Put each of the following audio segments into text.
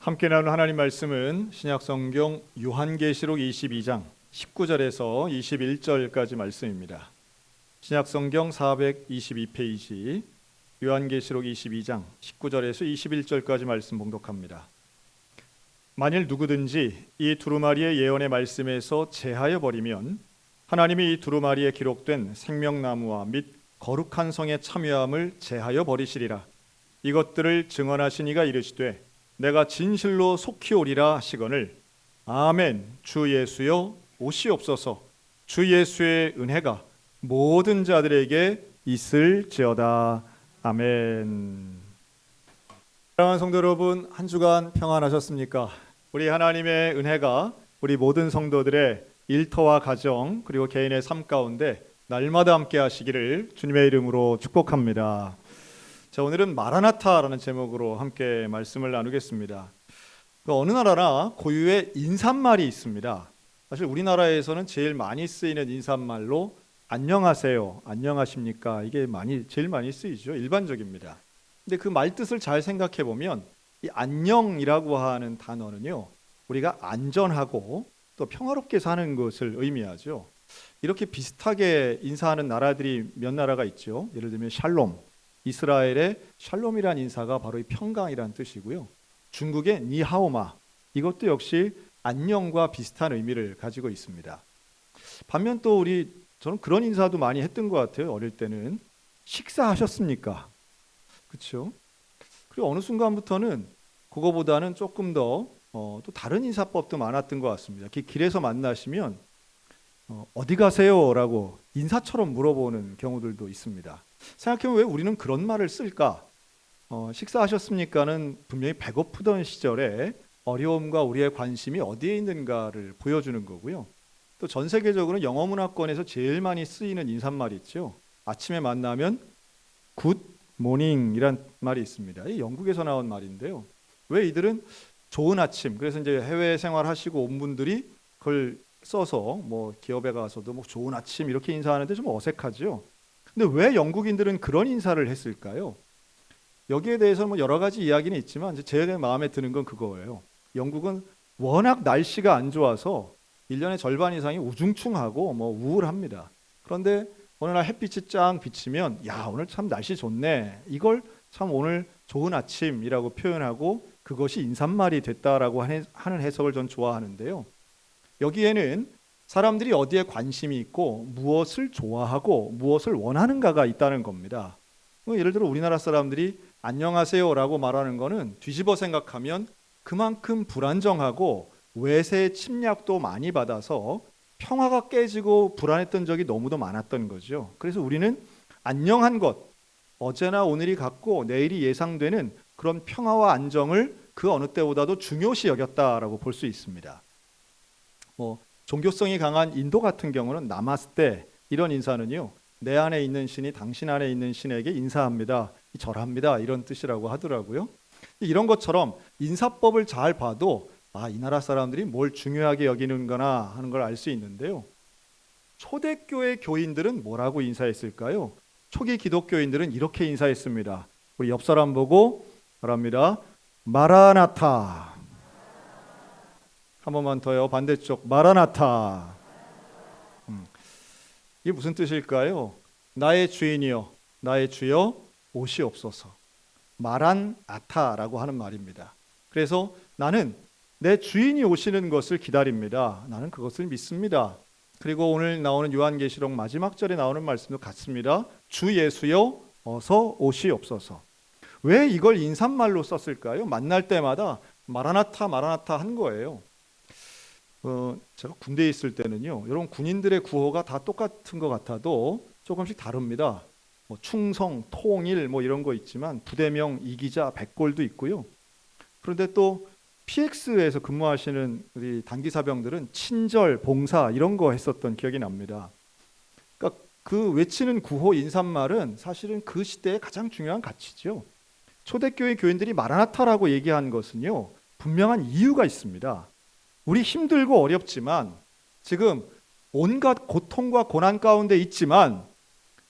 함께 나눈 하나님 말씀은 신약성경 요한계시록 22장 19절에서 21절까지 말씀입니다. 신약성경 422페이지 요한계시록 22장 19절에서 21절까지 말씀 봉독합니다. 만일 누구든지 이 두루마리의 예언의 말씀에서 제하여 버리면 하나님이 이 두루마리에 기록된 생명나무와 및 거룩한 성의 참여함을 제하여 버리시리라. 이것들을 증언하신 이가 이르시되 내가 진실로 속히 오리라 하시거늘 아멘. 주 예수여 오시옵소서. 주 예수의 은혜가 모든 자들에게 있을지어다. 아멘. 사랑하는 성도 여러분, 한 주간 평안하셨습니까? 우리 하나님의 은혜가 우리 모든 성도들의 일터와 가정 그리고 개인의 삶 가운데 날마다 함께 하시기를 주님의 이름으로 축복합니다. 자, 오늘은 마라나타라는 제목으로 함께 말씀을 나누겠습니다. 어느 나라나 고유의 인사말이 있습니다. 사실 우리나라에서는 제일 많이 쓰이는 인사말로 안녕하세요, 안녕하십니까, 이게 제일 많이 쓰이죠. 일반적입니다. 근데 그 말 뜻을 잘 생각해 보면 이 안녕이라고 하는 단어는요, 우리가 안전하고 또 평화롭게 사는 것을 의미하죠. 이렇게 비슷하게 인사하는 나라들이 몇 나라가 있죠. 예를 들면 샬롬, 이스라엘의 샬롬이란 인사가 바로 이 평강이란 뜻이고요. 중국의 니하오마, 이것도 역시 안녕과 비슷한 의미를 가지고 있습니다. 반면 또 저는 그런 인사도 많이 했던 것 같아요. 어릴 때는 식사하셨습니까? 그렇죠? 그리고 어느 순간부터는 그거보다는 조금 더 또 다른 인사법도 많았던 것 같습니다. 길에서 만나시면 어디 가세요? 라고 인사처럼 물어보는 경우들도 있습니다. 생각해보면 왜 우리는 그런 말을 쓸까? 식사하셨습니까는 분명히 배고프던 시절에 어려움과 우리의 관심이 어디에 있는가를 보여주는 거고요. 또 전 세계적으로 영어 문화권에서 제일 많이 쓰이는 인사말이 있죠. 아침에 만나면 굿 모닝이란 말이 있습니다. 이 영국에서 나온 말인데요. 왜 이들은 좋은 아침, 그래서 이제 해외 생활하시고 온 분들이 그걸 써서 기업에 가서도 좋은 아침 이렇게 인사하는데 좀 어색하죠. 근데 왜 영국인들은 그런 인사를 했을까요? 여기에 대해서 여러 가지 이야기는 있지만 제 마음에 드는 건 그거예요. 영국은 워낙 날씨가 안 좋아서 1년의 절반 이상이 우중충하고 우울합니다. 그런데 어느 날 햇빛이 쫙 비치면 야, 오늘 참 날씨 좋네, 이걸 참 오늘 좋은 아침이라고 표현하고 그것이 인사말이 됐다라고 하는 해석을 전 좋아하는데요. 여기에는 사람들이 어디에 관심이 있고 무엇을 좋아하고 무엇을 원하는가가 있다는 겁니다. 예를 들어 우리나라 사람들이 안녕하세요라고 말하는 거는 뒤집어 생각하면 그만큼 불안정하고 외세의 침략도 많이 받아서 평화가 깨지고 불안했던 적이 너무도 많았던 거죠. 그래서 우리는 안녕한 것, 어제나 오늘이 같고 내일이 예상되는 그런 평화와 안정을 그 어느 때보다도 중요시 여겼다라고 볼 수 있습니다. 종교성이 강한 인도 같은 경우는 나마스테, 이런 인사는요, 내 안에 있는 신이 당신 안에 있는 신에게 인사합니다, 절합니다, 이런 뜻이라고 하더라고요. 이런 것처럼 인사법을 잘 봐도 이 나라 사람들이 뭘 중요하게 여기는구나 하는 걸 알 수 있는데요. 초대교회 교인들은 뭐라고 인사했을까요? 초기 기독교인들은 이렇게 인사했습니다. 우리 옆 사람 보고 말합니다. 마라나타. 한 번만 더요. 반대쪽 마라나타. 이게 무슨 뜻일까요? 나의 주인이여, 나의 주여 오시옵소서. 마란아타라고 하는 말입니다. 그래서 나는 내 주인이 오시는 것을 기다립니다. 나는 그것을 믿습니다. 그리고 오늘 나오는 요한계시록 마지막 절에 나오는 말씀도 같습니다. 주 예수여 어서 오시옵소서. 왜 이걸 인사말로 썼을까요? 만날 때마다 마라나타 마라나타 한 거예요. 제가 군대에 있을 때는요, 여러분 군인들의 구호가 다 똑같은 것 같아도 조금씩 다릅니다. 충성, 통일 이런 거 있지만 부대명, 이기자, 백골도 있고요. 그런데 또 PX에서 근무하시는 우리 단기사병들은 친절, 봉사 이런 거 했었던 기억이 납니다. 그러니까 그 외치는 구호 인사말은 사실은 그 시대의 가장 중요한 가치죠. 초대교회 교인들이 마라나타라고 얘기한 것은요, 분명한 이유가 있습니다. 우리 힘들고 어렵지만 지금 온갖 고통과 고난 가운데 있지만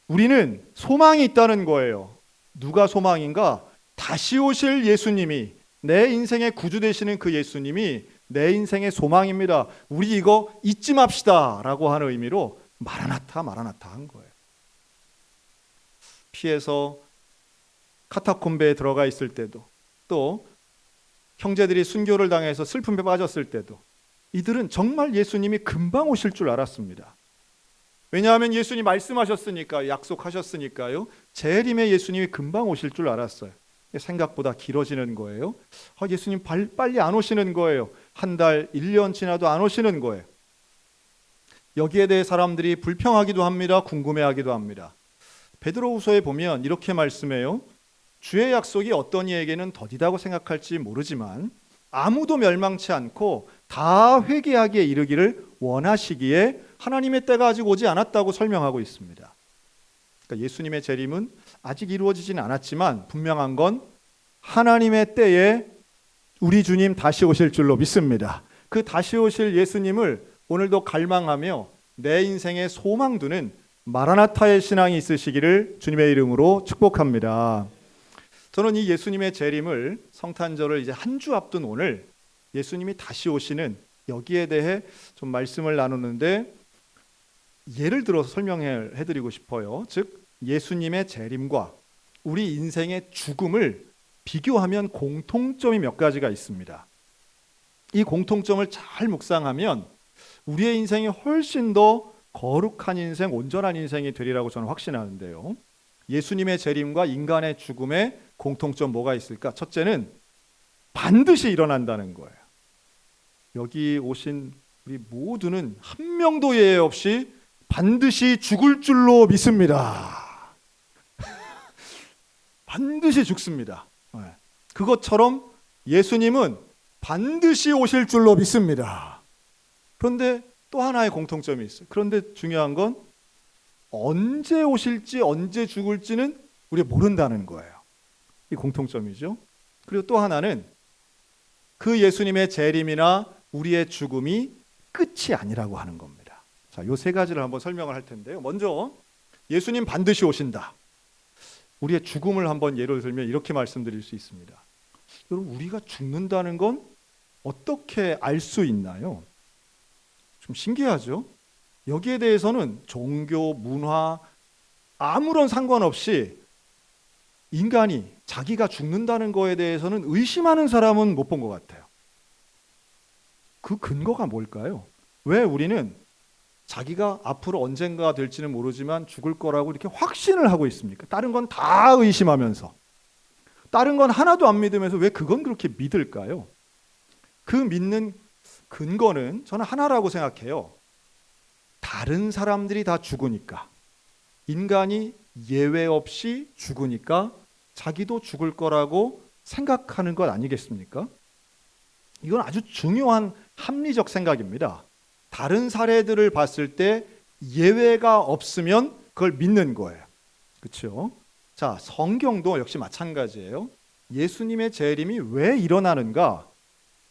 우리는 소망이 있다는 거예요. 누가 소망인가? 다시 오실 예수님이 내 인생의 구주 되시는 그 예수님이 내 인생의 소망입니다. 우리 이거 잊지 맙시다 라고 하는 의미로 마라나타 마라나타 한 거예요. 피해서 카타콤베에 들어가 있을 때도, 또 형제들이 순교를 당해서 슬픔에 빠졌을 때도 이들은 정말 예수님이 금방 오실 줄 알았습니다. 왜냐하면 예수님 말씀하셨으니까요. 약속하셨으니까요. 재림에 예수님이 금방 오실 줄 알았어요. 생각보다 길어지는 거예요. 예수님 빨리 안 오시는 거예요. 한 달, 1년 지나도 안 오시는 거예요. 여기에 대해 사람들이 불평하기도 합니다. 궁금해하기도 합니다. 베드로후서에 보면 이렇게 말씀해요. 주의 약속이 어떤 이에게는 더디다고 생각할지 모르지만 아무도 멸망치 않고 다 회개하기에 이르기를 원하시기에 하나님의 때가 아직 오지 않았다고 설명하고 있습니다. 그러니까 예수님의 재림은 아직 이루어지지는 않았지만 분명한 건 하나님의 때에 우리 주님 다시 오실 줄로 믿습니다. 그 다시 오실 예수님을 오늘도 갈망하며 내 인생의 소망 두는 마라나타의 신앙이 있으시기를 주님의 이름으로 축복합니다. 저는 이 예수님의 재림을, 성탄절을 이제 한 주 앞둔 오늘 예수님이 다시 오시는 여기에 대해 좀 말씀을 나누는데 예를 들어서 설명해 드리고 싶어요. 즉 예수님의 재림과 우리 인생의 죽음을 비교하면 공통점이 몇 가지가 있습니다. 이 공통점을 잘 묵상하면 우리의 인생이 훨씬 더 거룩한 인생, 온전한 인생이 되리라고 저는 확신하는데요. 예수님의 재림과 인간의 죽음의 공통점 뭐가 있을까? 첫째는 반드시 일어난다는 거예요. 여기 오신 우리 모두는 한 명도 예외 없이 반드시 죽을 줄로 믿습니다. 반드시 죽습니다. 그것처럼 예수님은 반드시 오실 줄로 믿습니다. 그런데 또 하나의 공통점이 있어요. 그런데 중요한 건 언제 오실지 언제 죽을지는 우리가 모른다는 거예요. 이 공통점이죠. 그리고 또 하나는 그 예수님의 재림이나 우리의 죽음이 끝이 아니라고 하는 겁니다. 자, 요 세 가지를 한번 설명을 할 텐데요. 먼저 예수님 반드시 오신다. 우리의 죽음을 한번 예를 들면 이렇게 말씀드릴 수 있습니다. 여러분, 우리가 죽는다는 건 어떻게 알 수 있나요? 좀 신기하죠? 여기에 대해서는 종교, 문화 아무런 상관없이 인간이 자기가 죽는다는 거에 대해서는 의심하는 사람은 못 본 것 같아요. 그 근거가 뭘까요? 왜 우리는 자기가 앞으로 언젠가 될지는 모르지만 죽을 거라고 이렇게 확신을 하고 있습니까? 다른 건 다 의심하면서, 다른 건 하나도 안 믿으면서 왜 그건 그렇게 믿을까요? 그 믿는 근거는 저는 하나라고 생각해요. 다른 사람들이 다 죽으니까, 인간이 예외 없이 죽으니까 자기도 죽을 거라고 생각하는 것 아니겠습니까? 이건 아주 중요한 합리적 생각입니다. 다른 사례들을 봤을 때 예외가 없으면 그걸 믿는 거예요. 그렇죠? 자, 성경도 역시 마찬가지예요. 예수님의 재림이 왜 일어나는가?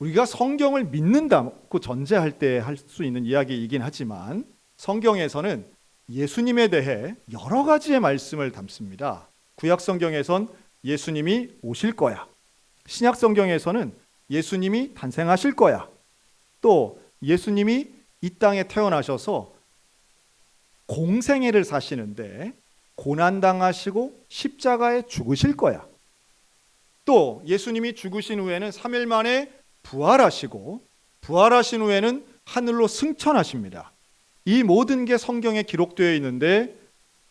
우리가 성경을 믿는다고 전제할 때 할 수 있는 이야기이긴 하지만 성경에서는 예수님에 대해 여러 가지의 말씀을 담습니다. 구약 성경에선 예수님이 오실 거야. 신약 성경에서는 예수님이 탄생하실 거야. 또 예수님이 이 땅에 태어나셔서 공생애를 사시는데 고난당하시고 십자가에 죽으실 거야. 또 예수님이 죽으신 후에는 3일 만에 부활하시고 부활하신 후에는 하늘로 승천하십니다. 이 모든 게 성경에 기록되어 있는데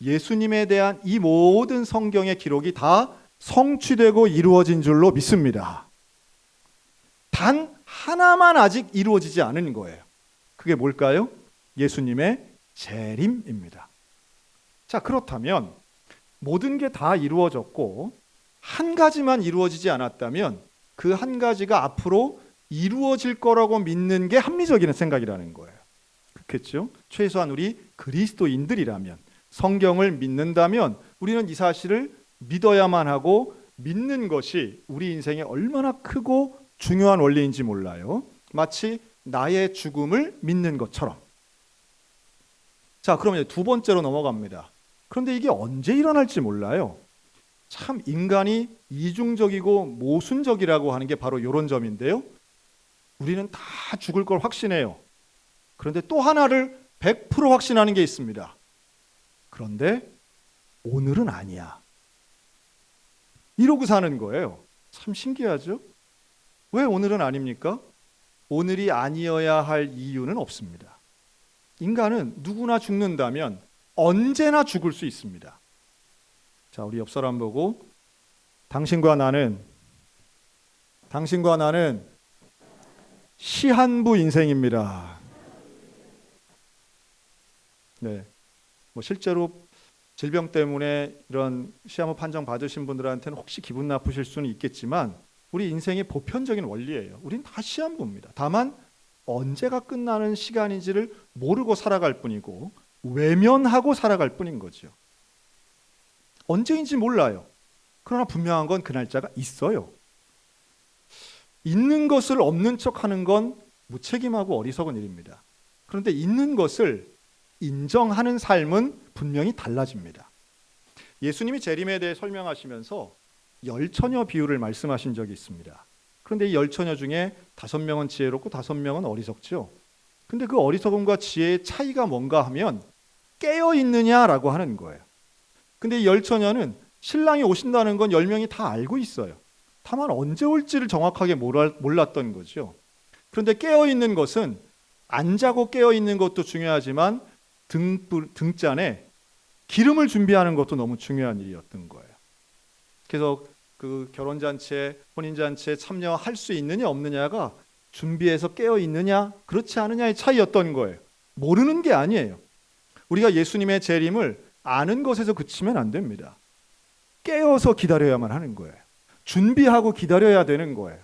예수님에 대한 이 모든 성경의 기록이 다 성취되고 이루어진 줄로 믿습니다. 단 하나만 아직 이루어지지 않은 거예요. 그게 뭘까요? 예수님의 재림입니다. 자, 그렇다면 모든 게 다 이루어졌고 한 가지만 이루어지지 않았다면 그 한 가지가 앞으로 이루어질 거라고 믿는 게 합리적인 생각이라는 거예요. 그렇겠죠? 최소한 우리 그리스도인들이라면, 성경을 믿는다면 우리는 이 사실을 믿어야만 하고 믿는 것이 우리 인생에 얼마나 크고 중요한 원리인지 몰라요. 마치 나의 죽음을 믿는 것처럼. 자, 그러면 두 번째로 넘어갑니다. 그런데 이게 언제 일어날지 몰라요. 참 인간이 이중적이고 모순적이라고 하는 게 바로 이런 점인데요. 우리는 다 죽을 걸 확신해요. 그런데 또 하나를 100% 확신하는 게 있습니다. 그런데 오늘은 아니야. 이러고 사는 거예요. 참 신기하죠? 왜 오늘은 아닙니까? 오늘이 아니어야 할 이유는 없습니다. 인간은 누구나 죽는다면 언제나 죽을 수 있습니다. 자, 우리 옆 사람 보고 당신과 나는 시한부 인생입니다. 네, 뭐 실제로 질병 때문에 이런 시한부 판정 받으신 분들한테는 혹시 기분 나쁘실 수는 있겠지만 우리 인생의 보편적인 원리예요. 우린 다 시한부입니다. 다만 언제가 끝나는 시간인지를 모르고 살아갈 뿐이고 외면하고 살아갈 뿐인 거죠. 언제인지 몰라요. 그러나 분명한 건 그 날짜가 있어요. 있는 것을 없는 척하는 건 무책임하고 어리석은 일입니다. 그런데 있는 것을 인정하는 삶은 분명히 달라집니다. 예수님이 재림에 대해 설명하시면서 열처녀 비유를 말씀하신 적이 있습니다. 그런데 이 열처녀 중에 5명은 지혜롭고 5명은 어리석죠. 근데 그 어리석음과 지혜의 차이가 뭔가 하면 깨어 있느냐라고 하는 거예요. 근데 이 열처녀는 신랑이 오신다는 건 10명이 다 알고 있어요. 다만 언제 올지를 정확하게 몰랐던 거죠. 그런데 깨어 있는 것은 안 자고 깨어 있는 것도 중요하지만 등잔에 기름을 준비하는 것도 너무 중요한 일이었던 거예요. 그래서 그 결혼잔치에 혼인잔치에 참여할 수 있느냐 없느냐가 준비해서 깨어 있느냐 그렇지 않느냐의 차이였던 거예요. 모르는 게 아니에요. 우리가 예수님의 재림을 아는 것에서 그치면 안 됩니다. 깨어서 기다려야만 하는 거예요. 준비하고 기다려야 되는 거예요.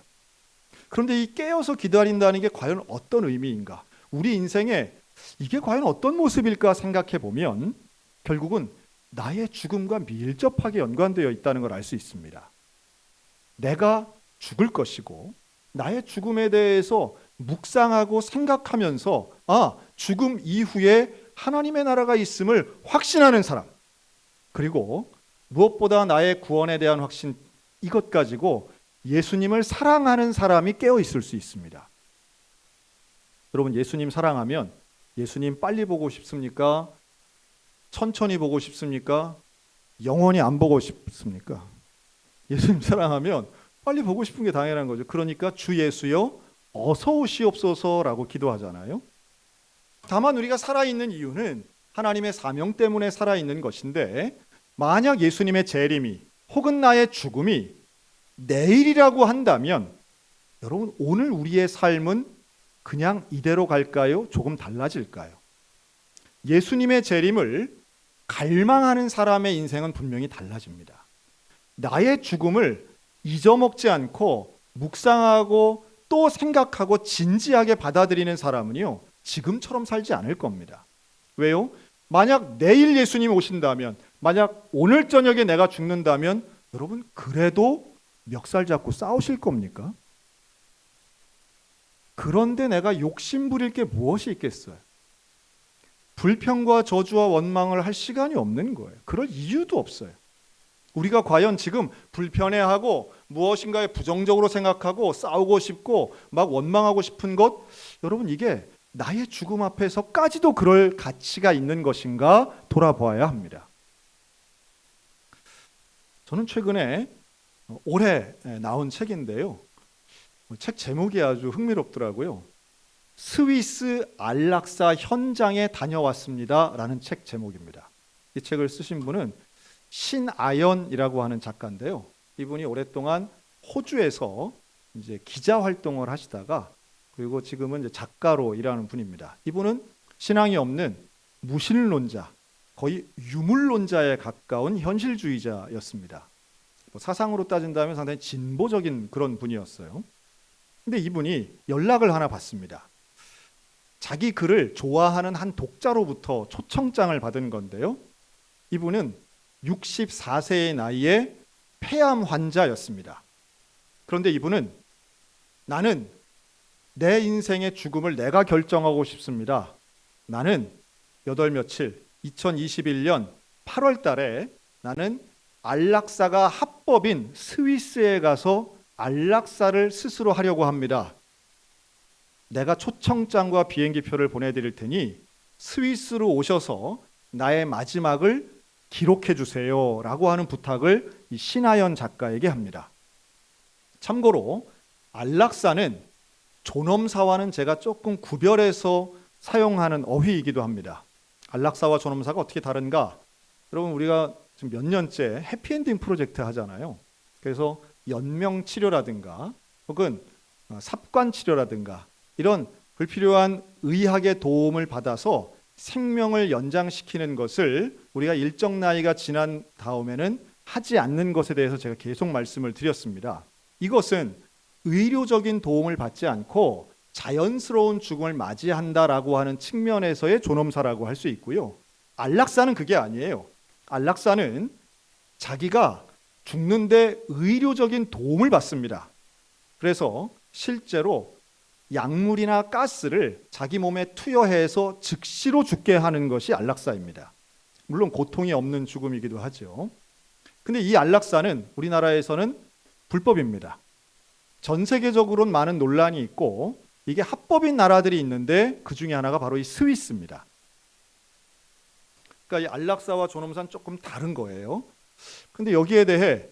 그런데 이 깨어서 기다린다는 게 과연 어떤 의미인가? 우리 인생에 이게 과연 어떤 모습일까 생각해 보면 결국은 나의 죽음과 밀접하게 연관되어 있다는 걸 알 수 있습니다. 내가 죽을 것이고 나의 죽음에 대해서 묵상하고 생각하면서 죽음 이후에 하나님의 나라가 있음을 확신하는 사람, 그리고 무엇보다 나의 구원에 대한 확신, 이것 가지고 예수님을 사랑하는 사람이 깨어 있을 수 있습니다. 여러분, 예수님 사랑하면 예수님 빨리 보고 싶습니까? 천천히 보고 싶습니까? 영원히 안 보고 싶습니까? 예수님 사랑하면 빨리 보고 싶은 게 당연한 거죠. 그러니까 주 예수여 어서 오시옵소서라고 기도하잖아요. 다만 우리가 살아있는 이유는 하나님의 사명 때문에 살아있는 것인데, 만약 예수님의 재림이 혹은 나의 죽음이 내일이라고 한다면 여러분, 오늘 우리의 삶은 그냥 이대로 갈까요? 조금 달라질까요? 예수님의 재림을 갈망하는 사람의 인생은 분명히 달라집니다. 나의 죽음을 잊어먹지 않고 묵상하고 또 생각하고 진지하게 받아들이는 사람은요, 지금처럼 살지 않을 겁니다. 왜요? 만약 내일 예수님 오신다면, 만약 오늘 저녁에 내가 죽는다면 여러분, 그래도 멱살 잡고 싸우실 겁니까? 그런데 내가 욕심 부릴 게 무엇이 있겠어요? 불평과 저주와 원망을 할 시간이 없는 거예요. 그럴 이유도 없어요. 우리가 과연 지금 불편해하고 무엇인가에 부정적으로 생각하고 싸우고 싶고 막 원망하고 싶은 것, 여러분, 이게 나의 죽음 앞에서까지도 그럴 가치가 있는 것인가 돌아보아야 합니다. 저는 최근에 올해 나온 책인데요, 책 제목이 아주 흥미롭더라고요. 스위스 안락사 현장에 다녀왔습니다 라는 책 제목입니다. 이 책을 쓰신 분은 신아연이라고 하는 작가인데요, 이분이 오랫동안 호주에서 이제 기자 활동을 하시다가 그리고 지금은 이제 작가로 일하는 분입니다. 이분은 신앙이 없는 무신론자, 거의 유물론자에 가까운 현실주의자였습니다. 사상으로 따진다면 상당히 진보적인 그런 분이었어요. 근데 이분이 연락을 하나 받습니다. 자기 글을 좋아하는 한 독자로부터 초청장을 받은 건데요, 이분은 64세의 나이에 폐암 환자였습니다. 그런데 이분은 나는 내 인생의 죽음을 내가 결정하고 싶습니다. 나는 몇 월 며칠 2021년 8월 달에 나는 안락사가 합법인 스위스에 가서 안락사를 스스로 하려고 합니다. 내가 초청장과 비행기표를 보내드릴 테니 스위스로 오셔서 나의 마지막을 기록해 주세요 라고 하는 부탁을 이 신하연 작가에게 합니다. 참고로 안락사는 존엄사와는 제가 조금 구별해서 사용하는 어휘이기도 합니다. 안락사와 존엄사가 어떻게 다른가? 여러분, 우리가 지금 몇 년째 해피엔딩 프로젝트 하잖아요. 그래서 연명치료라든가 혹은 삽관치료라든가 이런 불필요한 의학의 도움을 받아서 생명을 연장시키는 것을 우리가 일정 나이가 지난 다음에는 하지 않는 것에 대해서 제가 계속 말씀을 드렸습니다. 이것은 의료적인 도움을 받지 않고 자연스러운 죽음을 맞이한다라고 하는 측면에서의 존엄사라고 할 수 있고요. 안락사는 그게 아니에요. 안락사는 자기가 죽는데 의료적인 도움을 받습니다. 그래서 실제로 약물이나 가스를 자기 몸에 투여해서 즉시로 죽게 하는 것이 안락사입니다. 물론 고통이 없는 죽음이기도 하죠. 근데 이 안락사는 우리나라에서는 불법입니다. 전 세계적으로는 많은 논란이 있고 이게 합법인 나라들이 있는데 그 중에 하나가 바로 이 스위스입니다. 그러니까 이 안락사와 존엄사는 조금 다른 거예요. 근데 여기에 대해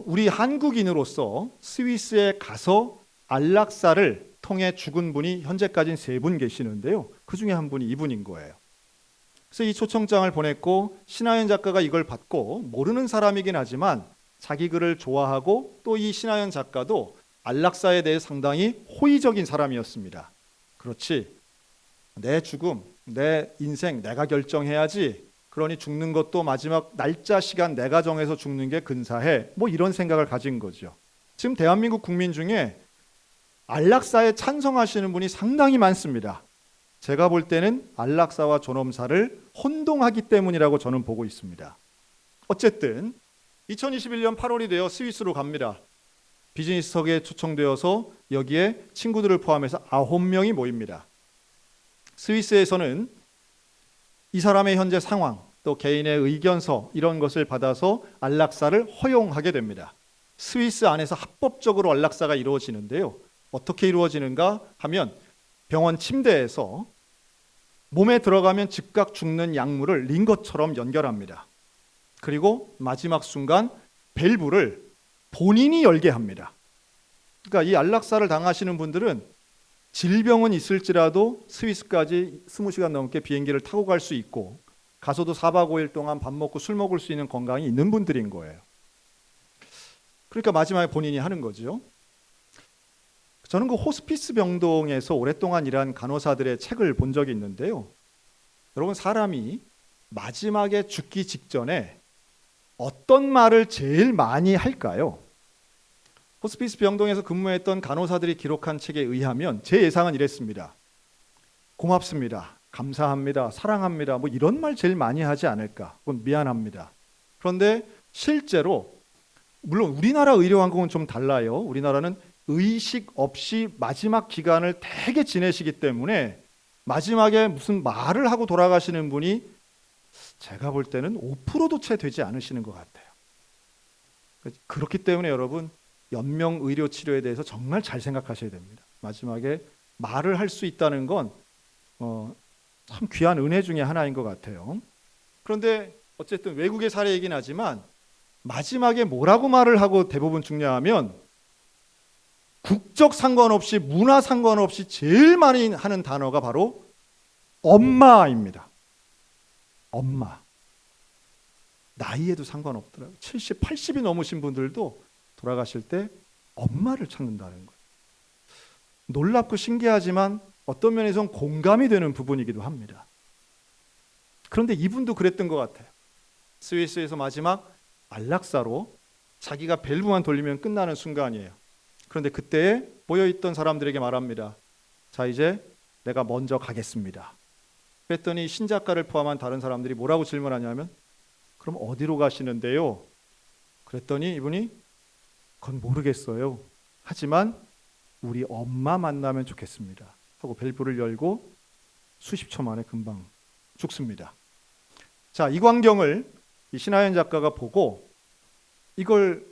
우리 한국인으로서 스위스에 가서 안락사를 통해 죽은 분이 현재까지는 3분 계시는데요. 그 중에 한 분이 이분인 거예요. 그래서 이 초청장을 보냈고 신하연 작가가 이걸 받고 모르는 사람이긴 하지만 자기 글을 좋아하고 또 이 신하연 작가도 안락사에 대해 상당히 호의적인 사람이었습니다. 그렇지, 내 죽음, 내 인생 내가 결정해야지. 그러니 죽는 것도 마지막 날짜 시간 내가 정해서 죽는 게 근사해. 뭐 이런 생각을 가진 거죠. 지금 대한민국 국민 중에 안락사에 찬성하시는 분이 상당히 많습니다. 제가 볼 때는 안락사와 존엄사를 혼동하기 때문이라고 저는 보고 있습니다. 어쨌든 2021년 8월이 되어 스위스로 갑니다. 비즈니스석에 초청되어서 여기에 친구들을 포함해서 9명이 모입니다. 스위스에서는 이 사람의 현재 상황, 또 개인의 의견서 이런 것을 받아서 안락사를 허용하게 됩니다. 스위스 안에서 합법적으로 안락사가 이루어지는데요. 어떻게 이루어지는가 하면 병원 침대에서 몸에 들어가면 즉각 죽는 약물을 링거처럼 연결합니다. 그리고 마지막 순간 밸브를 본인이 열게 합니다. 그러니까 이 안락사를 당하시는 분들은 질병은 있을지라도 스위스까지 20시간 넘게 비행기를 타고 갈 수 있고 가서도 4박 5일 동안 밥 먹고 술 먹을 수 있는 건강이 있는 분들인 거예요. 그러니까 마지막에 본인이 하는 거죠. 저는 그 호스피스 병동에서 오랫동안 일한 간호사들의 책을 본 적이 있는데요. 여러분, 사람이 마지막에 죽기 직전에 어떤 말을 제일 많이 할까요? 호스피스 병동에서 근무했던 간호사들이 기록한 책에 의하면 제 예상은 이랬습니다. 고맙습니다. 감사합니다. 사랑합니다. 뭐 이런 말 제일 많이 하지 않을까? 혹은 미안합니다. 그런데 실제로 물론 우리나라 의료환경은 좀 달라요. 우리나라는 의식 없이 마지막 기간을 되게 지내시기 때문에 마지막에 무슨 말을 하고 돌아가시는 분이 제가 볼 때는 5%도 채 되지 않으시는 것 같아요. 그렇기 때문에 여러분, 연명의료치료에 대해서 정말 잘 생각하셔야 됩니다. 마지막에 말을 할 수 있다는 건 참 귀한 은혜 중에 하나인 것 같아요. 그런데 어쨌든 외국의 사례이긴 하지만 마지막에 뭐라고 말을 하고 대부분 죽냐하면 국적 상관없이 문화 상관없이 제일 많이 하는 단어가 바로 엄마입니다. 엄마. 나이에도 상관없더라고요. 70, 80이 넘으신 분들도 돌아가실 때 엄마를 찾는다는 거예요. 놀랍고 신기하지만 어떤 면에서는 공감이 되는 부분이기도 합니다. 그런데 이분도 그랬던 것 같아요. 스위스에서 마지막 안락사로 자기가 밸브만 돌리면 끝나는 순간이에요. 그런데 그때에 모여있던 사람들에게 말합니다. 자, 이제 내가 먼저 가겠습니다. 그랬더니 신작가를 포함한 다른 사람들이 뭐라고 질문하냐면 그럼 어디로 가시는데요? 그랬더니 이분이 그건 모르겠어요. 하지만 우리 엄마 만나면 좋겠습니다. 하고 밸브를 열고 수십 초 만에 금방 죽습니다. 자, 이 광경을 이 신하연 작가가 보고 이걸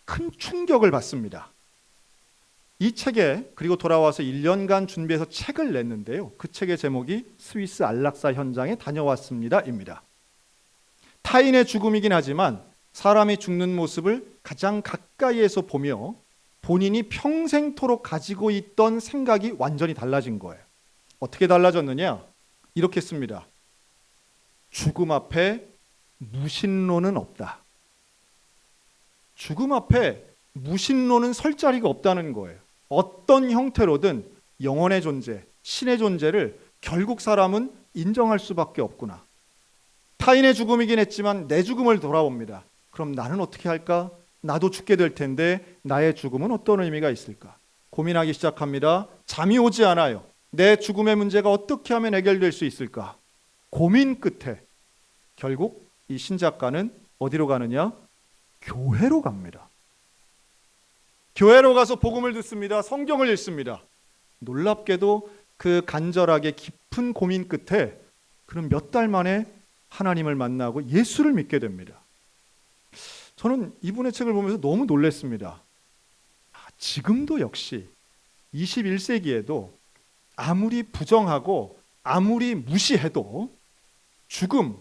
큰 충격을 받습니다. 이 책에 그리고 돌아와서 1년간 준비해서 책을 냈는데요. 그 책의 제목이 스위스 안락사 현장에 다녀왔습니다입니다. 타인의 죽음이긴 하지만 사람이 죽는 모습을 가장 가까이에서 보며 본인이 평생토록 가지고 있던 생각이 완전히 달라진 거예요. 어떻게 달라졌느냐? 이렇게 씁니다. 죽음 앞에 무신론은 없다. 죽음 앞에 무신론은 설 자리가 없다는 거예요. 어떤 형태로든 영혼의 존재, 신의 존재를 결국 사람은 인정할 수밖에 없구나. 타인의 죽음이긴 했지만 내 죽음을 돌아봅니다. 그럼 나는 어떻게 할까? 나도 죽게 될 텐데 나의 죽음은 어떤 의미가 있을까? 고민하기 시작합니다. 잠이 오지 않아요. 내 죽음의 문제가 어떻게 하면 해결될 수 있을까? 고민 끝에 결국 이 신작가는 어디로 가느냐? 교회로 갑니다. 교회로 가서 복음을 듣습니다. 성경을 읽습니다. 놀랍게도 그 간절하게 깊은 고민 끝에 그는 몇 달 만에 하나님을 만나고 예수를 믿게 됩니다. 저는 이분의 책을 보면서 너무 놀랐습니다. 지금도 역시 21세기에도 아무리 부정하고 아무리 무시해도 죽음,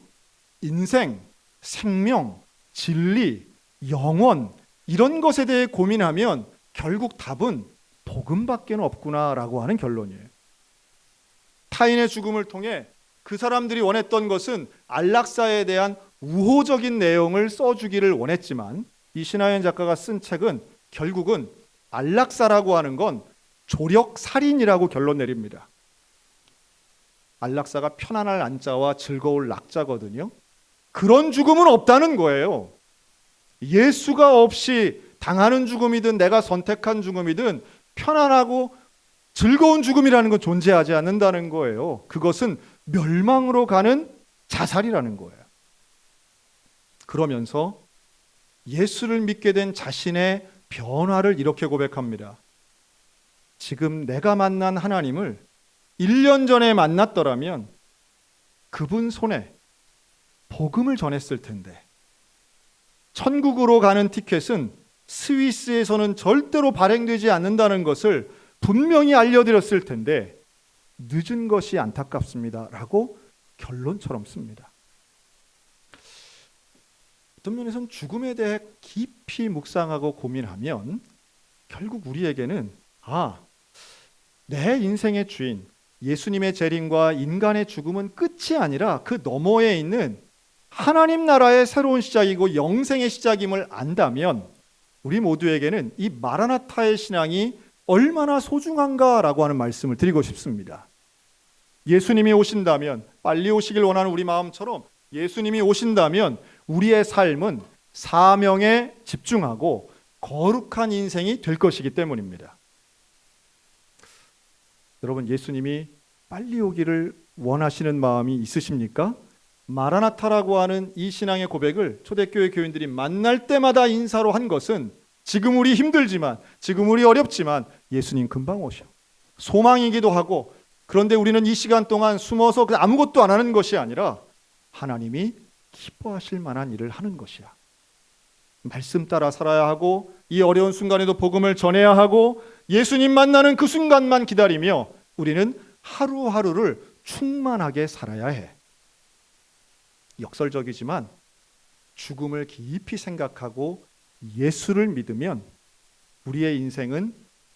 인생, 생명, 진리, 영원 이런 것에 대해 고민하면 결국 답은 복음밖에 없구나라고 하는 결론이에요. 타인의 죽음을 통해 그 사람들이 원했던 것은 안락사에 대한 우호적인 내용을 써주기를 원했지만 이 신하연 작가가 쓴 책은 결국은 안락사라고 하는 건 조력살인이라고 결론 내립니다. 안락사가 편안할 안자와 즐거울 낙자거든요. 그런 죽음은 없다는 거예요. 예수가 없이 당하는 죽음이든 내가 선택한 죽음이든 편안하고 즐거운 죽음이라는 건 존재하지 않는다는 거예요. 그것은 멸망으로 가는 자살이라는 거예요. 그러면서 예수를 믿게 된 자신의 변화를 이렇게 고백합니다. 지금 내가 만난 하나님을 1년 전에 만났더라면 그분 손에 복음을 전했을 텐데 천국으로 가는 티켓은 스위스에서는 절대로 발행되지 않는다는 것을 분명히 알려드렸을 텐데 늦은 것이 안타깝습니다 라고 결론처럼 씁니다. 어떤 면에서는 죽음에 대해 깊이 묵상하고 고민하면 결국 우리에게는 내 인생의 주인 예수님의 재림과 인간의 죽음은 끝이 아니라 그 너머에 있는 하나님 나라의 새로운 시작이고 영생의 시작임을 안다면 우리 모두에게는 이 마라나타의 신앙이 얼마나 소중한가라고 하는 말씀을 드리고 싶습니다. 예수님이 오신다면 빨리 오시길 원하는 우리 마음처럼 예수님이 오신다면 우리의 삶은 사명에 집중하고 거룩한 인생이 될 것이기 때문입니다. 여러분 예수님이 빨리 오기를 원하시는 마음이 있으십니까? 마라나타라고 하는 이 신앙의 고백을 초대교회 교인들이 만날 때마다 인사로 한 것은 지금 우리 힘들지만 지금 우리 어렵지만 예수님 금방 오셔. 소망이기도 하고 그런데 우리는 이 시간 동안 숨어서 아무것도 안 하는 것이 아니라 하나님이 기뻐하실 만한 일을 하는 것이야. 말씀 따라 살아야 하고 이 어려운 순간에도 복음을 전해야 하고 예수님 만나는 그 순간만 기다리며 우리는 하루하루를 충만하게 살아야 해. 역설적이지만 죽음을 깊이 생각하고 예수를 믿으면 우리의 인생은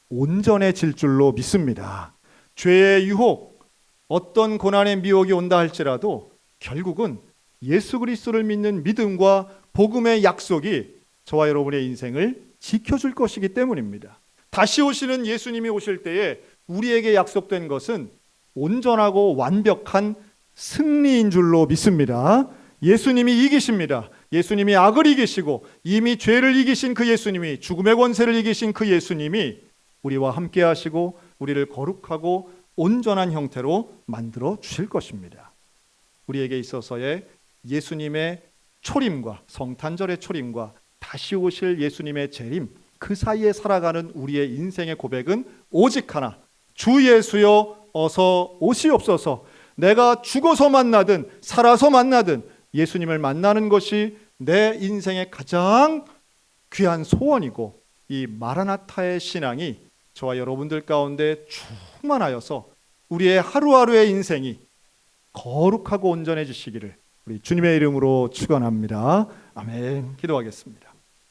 온전해질 줄로 믿습니다. 죄의 유혹, 어떤 고난의 미혹이 온다 할지라도 결국은 예수 그리스도를 믿는 믿음과 복음의 약속이 저와 여러분의 인생을 지켜줄 것이기 때문입니다. 다시 오시는 예수님이 오실 때에 우리에게 약속된 것은 온전하고 완벽한 승리인 줄로 믿습니다. 예수님이 이기십니다. 예수님이 악을 이기시고 이미 죄를 이기신 그 예수님이 죽음의 권세를 이기신 그 예수님이 우리와 함께 하시고 우리를 거룩하고 온전한 형태로 만들어 주실 것입니다. 우리에게 있어서의 예수님의 초림과 성탄절의 초림과 다시 오실 예수님의 재림 그 사이에 살아가는 우리의 인생의 고백은 오직 하나, 주 예수여 어서 오시옵소서. 내가 죽어서 만나든 살아서 만나든 예수님을 만나는 것이 내 인생의 가장 귀한 소원이고, 이 마라나타의 신앙이 저와 여러분들 가운데 충만하여서 우리의 하루하루의 인생이 거룩하고 온전해지시기를 우리 주님의 이름으로 축원합니다. 아멘. 기도하겠습니다.